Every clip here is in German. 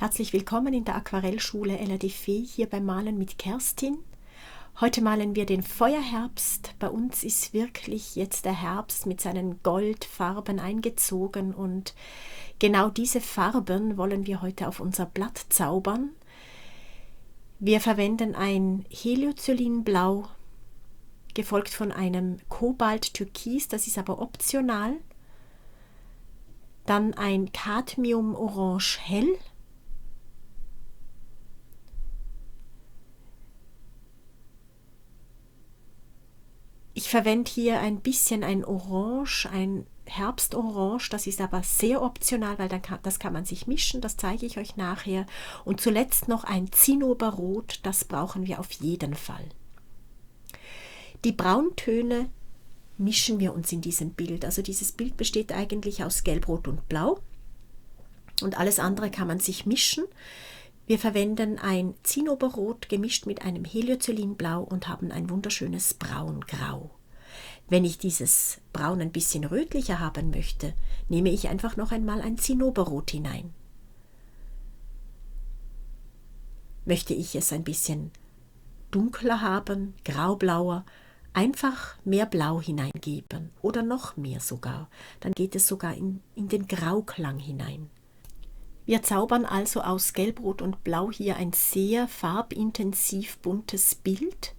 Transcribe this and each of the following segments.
Herzlich willkommen in der Aquarellschule LADF hier beim Malen mit Kerstin. Heute malen wir den Feuerherbst. Bei uns ist wirklich jetzt der Herbst mit seinen Goldfarben eingezogen und genau diese Farben wollen wir heute auf unser Blatt zaubern. Wir verwenden ein Heliocylinblau, gefolgt von einem Kobalt-Türkis, das ist aber optional. Dann ein Cadmium-Orange hell. Ich verwende hier ein bisschen ein Orange, ein Herbstorange, das ist aber sehr optional, weil das kann man sich mischen, das zeige ich euch nachher. Und zuletzt noch ein Zinnoberrot, das brauchen wir auf jeden Fall. Die Brauntöne mischen wir uns in diesem Bild. Also dieses Bild besteht eigentlich aus Gelb, Rot und Blau und alles andere kann man sich mischen. Wir verwenden ein Zinnoberrot gemischt mit einem Heliocylinblau und haben ein wunderschönes Braungrau. Wenn ich dieses Braun ein bisschen rötlicher haben möchte, nehme ich einfach noch einmal ein Zinnoberrot hinein. Möchte ich es ein bisschen dunkler haben, graublauer, einfach mehr Blau hineingeben oder noch mehr sogar. Dann geht es sogar in den Grauklang hinein. Wir zaubern also aus Gelb, Rot und Blau hier ein sehr farbintensiv buntes Bild.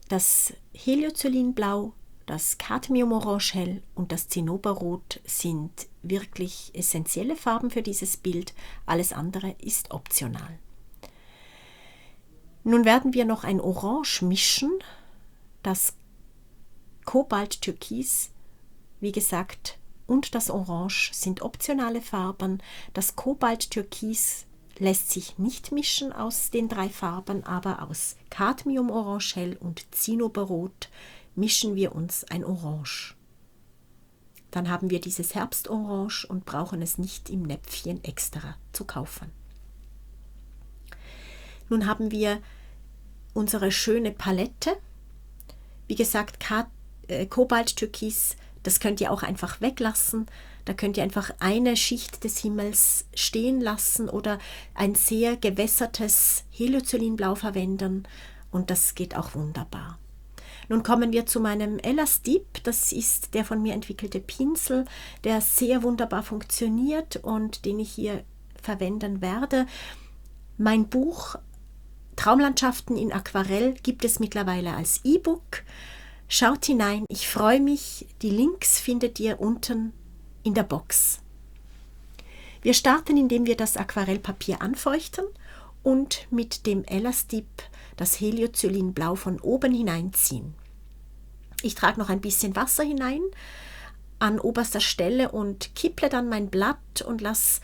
Das Heliocylinblau, das Cadmium-Orange hell und das Zinnoberrot sind wirklich essentielle Farben für dieses Bild. Alles andere ist optional. Nun werden wir noch ein Orange mischen. Das Kobalt-Türkis, wie gesagt, und das Orange sind optionale Farben. Das Kobalt-Türkis lässt sich nicht mischen aus den drei Farben, aber aus Cadmium-Orange hell und Zinnoberrot mischen wir uns ein Orange. Dann haben wir dieses Herbstorange und brauchen es nicht im Näpfchen extra zu kaufen. Nun haben wir unsere schöne Palette. Wie gesagt, Kobalt-Türkis, das könnt ihr auch einfach weglassen. Da könnt ihr einfach eine Schicht des Himmels stehen lassen oder ein sehr gewässertes Heliocylinblau verwenden und das geht auch wunderbar. Nun kommen wir zu meinem Elastip. Das ist der von mir entwickelte Pinsel, der sehr wunderbar funktioniert und den ich hier verwenden werde. Mein Buch Traumlandschaften in Aquarell gibt es mittlerweile als E-Book. Schaut hinein, ich freue mich. Die Links findet ihr unten in der Box. Wir starten, indem wir das Aquarellpapier anfeuchten und mit dem Elastip das Heliocylinblau von oben hineinziehen. Ich trage noch ein bisschen Wasser hinein an oberster Stelle und kipple dann mein Blatt und lasse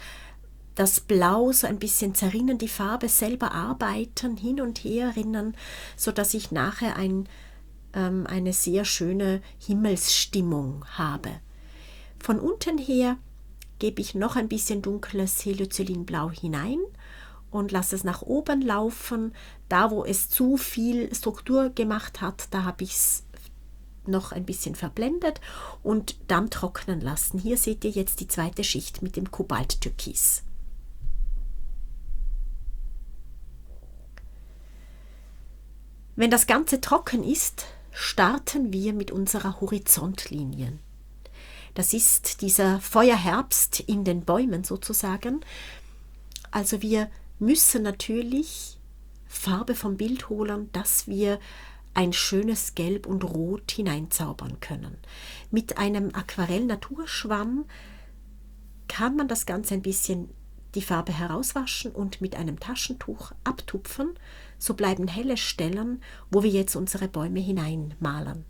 das Blau so ein bisschen zerrinnen, die Farbe selber arbeiten, hin und her rinnen, sodass ich nachher eine sehr schöne Himmelsstimmung habe. Von unten her gebe ich noch ein bisschen dunkles Heliocylinblau hinein und lasse es nach oben laufen. Da, wo es zu viel Struktur gemacht hat, da habe ich es noch ein bisschen verblendet und dann trocknen lassen. Hier seht ihr jetzt die zweite Schicht mit dem Kobalt-Türkis. Wenn das Ganze trocken ist, starten wir mit unserer Horizontlinie. Das ist dieser Feuerherbst in den Bäumen sozusagen. Also wir müssen natürlich Farbe vom Bild holen, dass wir ein schönes Gelb und Rot hineinzaubern können. Mit einem Aquarell-Naturschwamm kann man das Ganze ein bisschen die Farbe herauswaschen und mit einem Taschentuch abtupfen. So bleiben helle Stellen, wo wir jetzt unsere Bäume hineinmalen.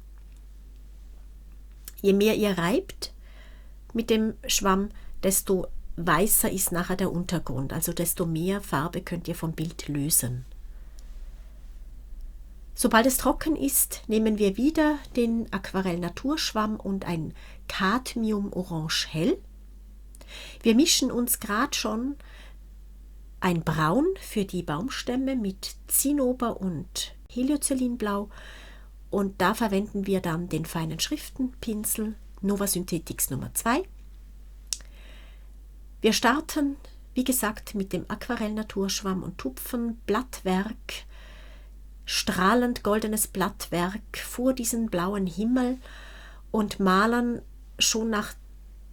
Je mehr ihr reibt mit dem Schwamm, desto weißer ist nachher der Untergrund, also desto mehr Farbe könnt ihr vom Bild lösen. Sobald es trocken ist, nehmen wir wieder den Aquarell-Naturschwamm und ein Cadmium-Orange hell. Wir mischen uns gerade schon ein Braun für die Baumstämme mit Zinnober und Heliocylinblau und da verwenden wir dann den feinen Schriftenpinsel Nova Synthetics Nummer 2. Wir starten, wie gesagt, mit dem Aquarell-Naturschwamm und tupfen Blattwerk, strahlend goldenes Blattwerk vor diesen blauen Himmel und malen schon nach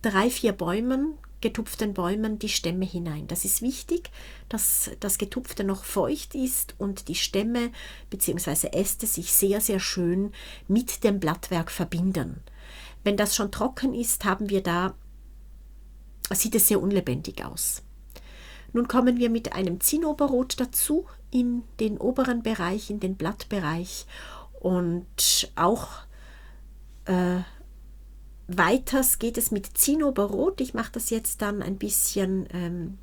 3-4 Bäumen, getupften Bäumen, die Stämme hinein. Das ist wichtig, dass das Getupfte noch feucht ist und die Stämme bzw. Äste sich sehr, sehr schön mit dem Blattwerk verbinden. Wenn das schon trocken ist, sieht es sehr unlebendig aus. Nun kommen wir mit einem Zinnoberrot dazu in den oberen Bereich, in den Blattbereich und auch weiters geht es mit Zinnoberrot. Ich mache das jetzt dann ein bisschen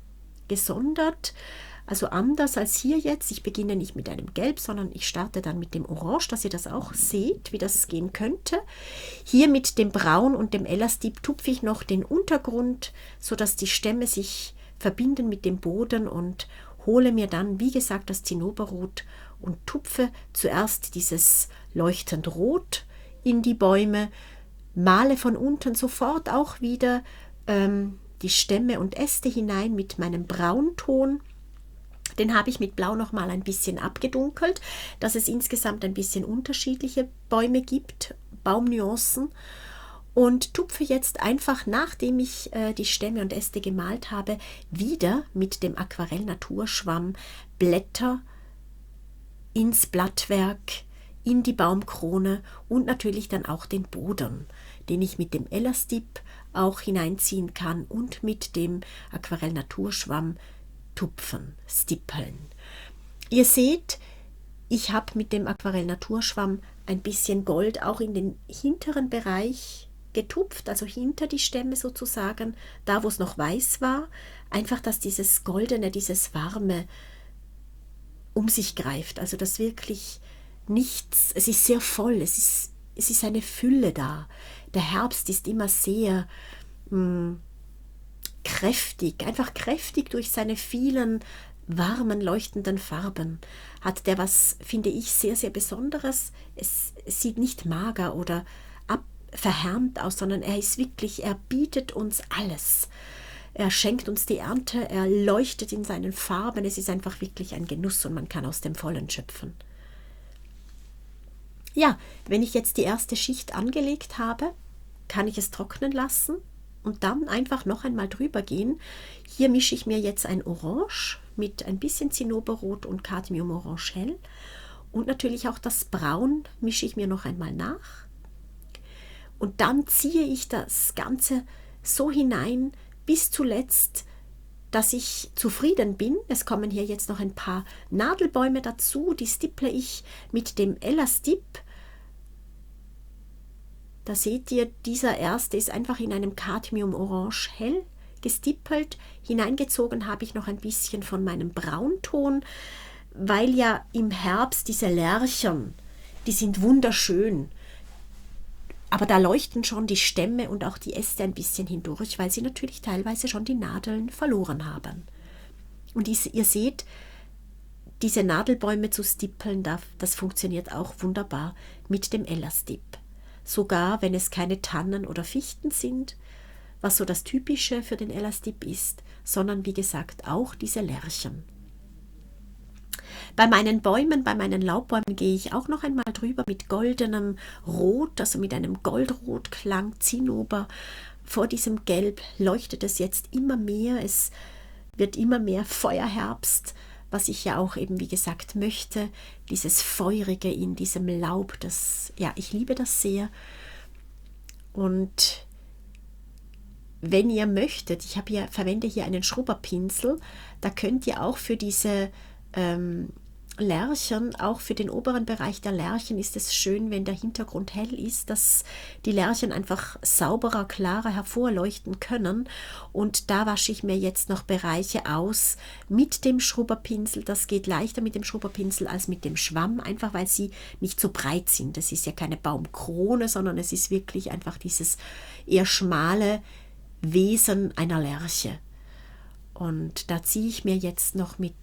gesondert, also anders als hier jetzt. Ich beginne nicht mit einem Gelb, sondern ich starte dann mit dem Orange, dass ihr das auch seht, wie das gehen könnte. Hier mit dem Braun und dem Elastip tupfe ich noch den Untergrund, sodass die Stämme sich verbinden mit dem Boden und hole mir dann, wie gesagt, das Zinnoberrot und tupfe zuerst dieses leuchtend Rot in die Bäume, male von unten sofort auch wieder die Stämme und Äste hinein mit meinem Braunton. Den habe ich mit Blau nochmal ein bisschen abgedunkelt, dass es insgesamt ein bisschen unterschiedliche Bäume gibt, Baumnuancen. Und tupfe jetzt einfach, nachdem ich die Stämme und Äste gemalt habe, wieder mit dem Aquarell-Naturschwamm Blätter ins Blattwerk, in die Baumkrone und natürlich dann auch den Boden, den ich mit dem Elastip auch hineinziehen kann und mit dem Aquarell-Naturschwamm tupfen, stippeln. Ihr seht, ich habe mit dem Aquarell-Naturschwamm ein bisschen Gold auch in den hinteren Bereich getupft, also hinter die Stämme sozusagen, da wo es noch weiß war, einfach, dass dieses Goldene, dieses Warme um sich greift, also dass wirklich nichts, es ist sehr voll, es ist eine Fülle da. Der Herbst ist immer sehr kräftig, einfach kräftig durch seine vielen warmen, leuchtenden Farben. Hat der was, finde ich, sehr, sehr Besonderes. Es sieht nicht mager oder verhärmt aus, sondern er bietet uns alles. Er schenkt uns die Ernte, er leuchtet in seinen Farben. Es ist einfach wirklich ein Genuss und man kann aus dem Vollen schöpfen. Ja, wenn ich jetzt die erste Schicht angelegt habe, kann ich es trocknen lassen und dann einfach noch einmal drüber gehen. Hier mische ich mir jetzt ein Orange mit ein bisschen Zinnoberrot und Cadmium Orange hell und natürlich auch das Braun mische ich mir noch einmal nach. Und dann ziehe ich das Ganze so hinein bis zuletzt, dass ich zufrieden bin. Es kommen hier jetzt noch ein paar Nadelbäume dazu, die stipple ich mit dem Elastip. Da seht ihr, dieser erste ist einfach in einem Cadmium Orange hell gestippelt. Hineingezogen habe ich noch ein bisschen von meinem Braunton, weil ja im Herbst diese Lärchen, die sind wunderschön. Aber da leuchten schon die Stämme und auch die Äste ein bisschen hindurch, weil sie natürlich teilweise schon die Nadeln verloren haben. Und ihr seht, diese Nadelbäume zu stippeln, das funktioniert auch wunderbar mit dem Elastip. Sogar wenn es keine Tannen oder Fichten sind, was so das Typische für den Elastip ist, sondern wie gesagt auch diese Lärchen. Bei meinen Bäumen, bei meinen Laubbäumen gehe ich auch noch einmal drüber mit goldenem Rot, also mit einem Goldrotklang, Zinnober. Vor diesem Gelb leuchtet es jetzt immer mehr, es wird immer mehr Feuerherbst, was ich ja auch eben, wie gesagt, möchte. Dieses Feurige in diesem Laub, ich liebe das sehr. Und wenn ihr möchtet, verwende hier einen Schrubberpinsel, da könnt ihr auch für diese Lärchen, auch für den oberen Bereich der Lärchen ist es schön, wenn der Hintergrund hell ist, dass die Lärchen einfach sauberer, klarer hervorleuchten können. Und da wasche ich mir jetzt noch Bereiche aus mit dem Schrubberpinsel. Das geht leichter mit dem Schrubberpinsel als mit dem Schwamm, einfach weil sie nicht so breit sind. Das ist ja keine Baumkrone, sondern es ist wirklich einfach dieses eher schmale Wesen einer Lerche. Und da ziehe ich mir jetzt noch mit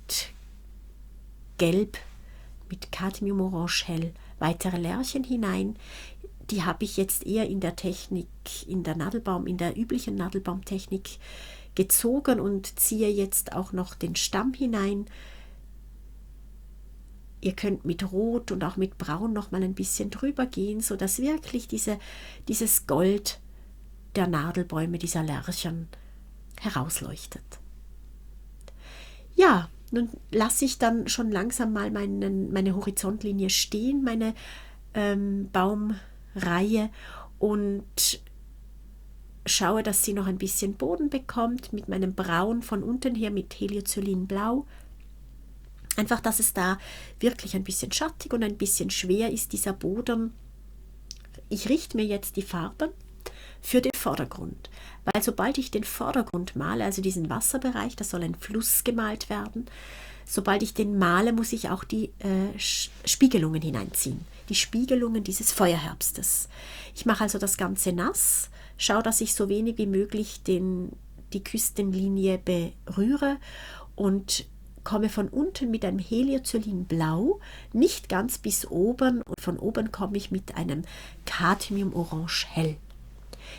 Gelb, mit Cadmium Orange hell weitere Lärchen hinein. Die habe ich jetzt eher in der Technik, in der üblichen Nadelbaumtechnik gezogen und ziehe jetzt auch noch den Stamm hinein. Ihr könnt mit Rot und auch mit Braun noch mal ein bisschen drüber gehen, sodass wirklich dieses Gold der Nadelbäume, dieser Lärchen herausleuchtet. Ja, nun lasse ich dann schon langsam mal meine Horizontlinie stehen, meine Baumreihe, und schaue, dass sie noch ein bisschen Boden bekommt mit meinem Braun von unten her mit Heliocyanin-Blau. Einfach, dass es da wirklich ein bisschen schattig und ein bisschen schwer ist, dieser Boden. Ich richte mir jetzt die Farben für den Vordergrund, weil sobald ich den Vordergrund male, also diesen Wasserbereich, da soll ein Fluss gemalt werden, sobald ich den male, muss ich auch die Spiegelungen hineinziehen, die Spiegelungen dieses Feuerherbstes. Ich mache also das Ganze nass, schaue, dass ich so wenig wie möglich die Küstenlinie berühre und komme von unten mit einem Heliocyanin-Blau, nicht ganz bis oben, und von oben komme ich mit einem Cadmium-Orange hell.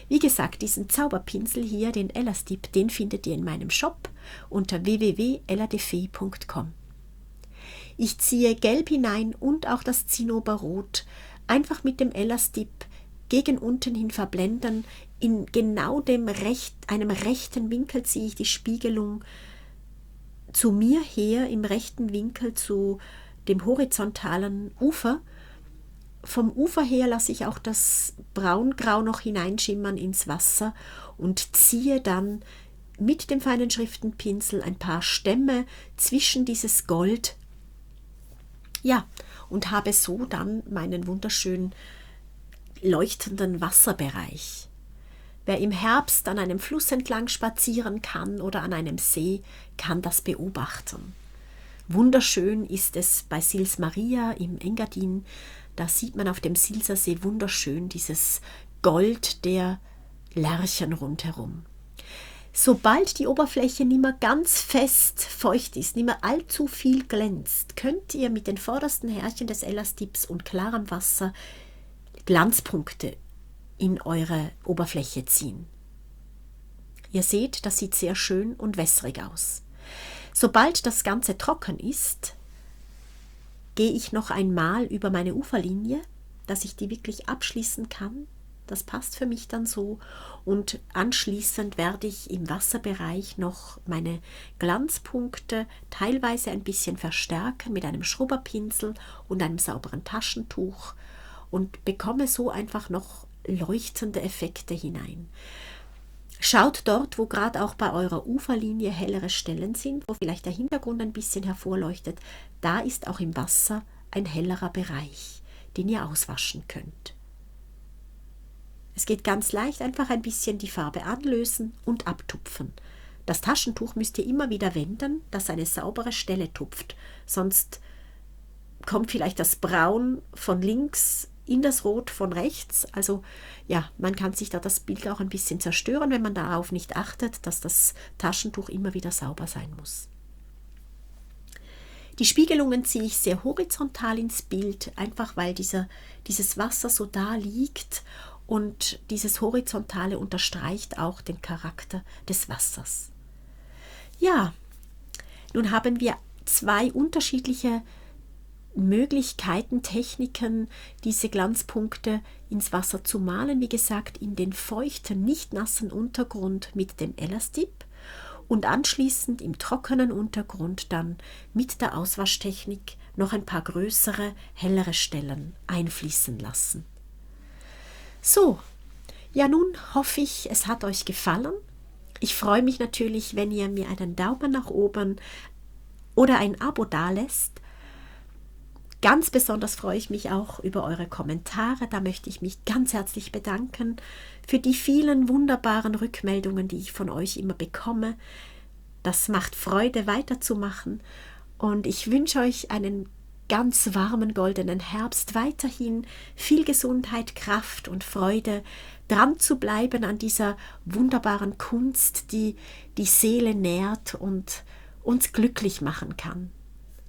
Wie gesagt, diesen Zauberpinsel hier, den Elastip, den findet ihr in meinem Shop unter www.elladefee.com. Ich ziehe Gelb hinein und auch das Zinnoberrot, einfach mit dem Elastip gegen unten hin verblenden. In genau einem rechten Winkel ziehe ich die Spiegelung zu mir her, im rechten Winkel zu dem horizontalen Ufer. Vom Ufer her lasse ich auch das Braungrau noch hineinschimmern ins Wasser und ziehe dann mit dem feinen Schriftenpinsel ein paar Stämme zwischen dieses Gold. Ja, und habe so dann meinen wunderschönen leuchtenden Wasserbereich. Wer im Herbst an einem Fluss entlang spazieren kann oder an einem See, kann das beobachten. Wunderschön ist es bei Sils Maria im Engadin. Da sieht man auf dem Silser See wunderschön dieses Gold der Lärchen rundherum. Sobald die Oberfläche nicht mehr ganz fest feucht ist, nicht mehr allzu viel glänzt, könnt ihr mit den vordersten Härchen des Elastips und klarem Wasser Glanzpunkte in eure Oberfläche ziehen. Ihr seht, das sieht sehr schön und wässrig aus. Sobald das Ganze trocken ist, gehe ich noch einmal über meine Uferlinie, dass ich die wirklich abschließen kann. Das passt für mich dann so. Und anschließend werde ich im Wasserbereich noch meine Glanzpunkte teilweise ein bisschen verstärken mit einem Schrubberpinsel und einem sauberen Taschentuch und bekomme so einfach noch leuchtende Effekte hinein. Schaut dort, wo gerade auch bei eurer Uferlinie hellere Stellen sind, wo vielleicht der Hintergrund ein bisschen hervorleuchtet, da ist auch im Wasser ein hellerer Bereich, den ihr auswaschen könnt. Es geht ganz leicht, einfach ein bisschen die Farbe anlösen und abtupfen. Das Taschentuch müsst ihr immer wieder wenden, dass eine saubere Stelle tupft, sonst kommt vielleicht das Braun von links in das Rot von rechts. Also ja, man kann sich da das Bild auch ein bisschen zerstören, wenn man darauf nicht achtet, dass das Taschentuch immer wieder sauber sein muss. Die Spiegelungen ziehe ich sehr horizontal ins Bild, einfach weil dieses Wasser so da liegt und dieses Horizontale unterstreicht auch den Charakter des Wassers. Ja, nun haben wir zwei unterschiedliche Möglichkeiten, Techniken, diese Glanzpunkte ins Wasser zu malen. Wie gesagt, in den feuchten, nicht nassen Untergrund mit dem Elastip und anschließend im trockenen Untergrund dann mit der Auswaschtechnik noch ein paar größere, hellere Stellen einfließen lassen. So, ja, nun hoffe ich, es hat euch gefallen. Ich freue mich natürlich, wenn ihr mir einen Daumen nach oben oder ein Abo dalässt. Ganz besonders freue ich mich auch über eure Kommentare. Da möchte ich mich ganz herzlich bedanken für die vielen wunderbaren Rückmeldungen, die ich von euch immer bekomme. Das macht Freude, weiterzumachen. Und ich wünsche euch einen ganz warmen goldenen Herbst, weiterhin viel Gesundheit, Kraft und Freude, dran zu bleiben an dieser wunderbaren Kunst, die die Seele nährt und uns glücklich machen kann.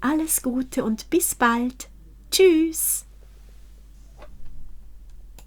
Alles Gute und bis bald. Tschüss.